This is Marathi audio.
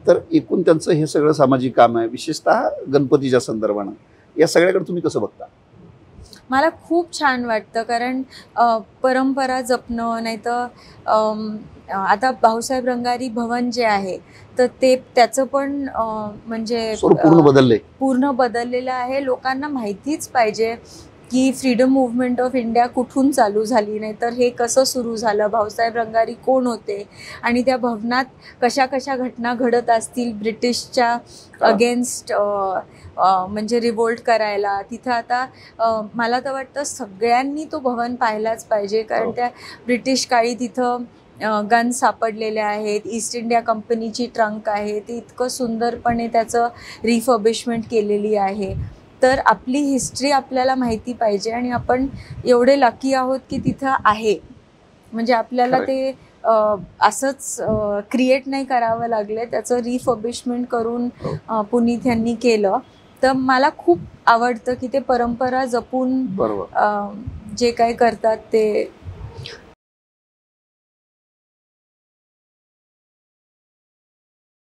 तर एकूण त्यांचं हे सगळं सामाजिक काम आहे, विशेषतः गणपतीच्या संदर्भानं. या सगळ्याकडे तुम्ही कसं बघता? मला खूप छान वाटतं, कारण परंपरा जपणं, नाहीतर आता भाऊसाहेब रंगारी भवन जे आहे तर त्याचं पण म्हणजे पूर्ण बदललेलं आहे. लोकांना माहितीच पाहिजे की फ्रीडम मूव्हमेंट ऑफ इंडिया कुठून चालू झाली, नाहीतर हे कसं सुरू झालं, भाऊसाहेब रंगारी कोण होते आणि त्या भवनात कशा कशा घटना घडत असतील ब्रिटिशच्या अगेन्स्ट, म्हणजे रिवोल्ट करायला. तिथं आता मला तर वाटतं सगळ्यांनी तो भवन पाहायलाच पाहिजे, कारण त्या ब्रिटिश काळी तिथं गन सापडलेले आहेत, ईस्ट इंडिया कंपनीची ट्रंक आहे, ती इतकं सुंदरपणे त्याचं रिफर्बिशमेंट केलेली आहे. तर आपली हिस्ट्री आपल्याला माहिती पाहिजे आणि आपण एवढे लकी आहोत की तिथं आहे. म्हणजे आपल्याला ते असंच क्रिएट नाही करावं लागलं, त्याचं रिफर्बिशमेंट करून पुनीत यांनी केलं. तर मला खूप आवडतं की ते परंपरा जपून जे काही करतात ते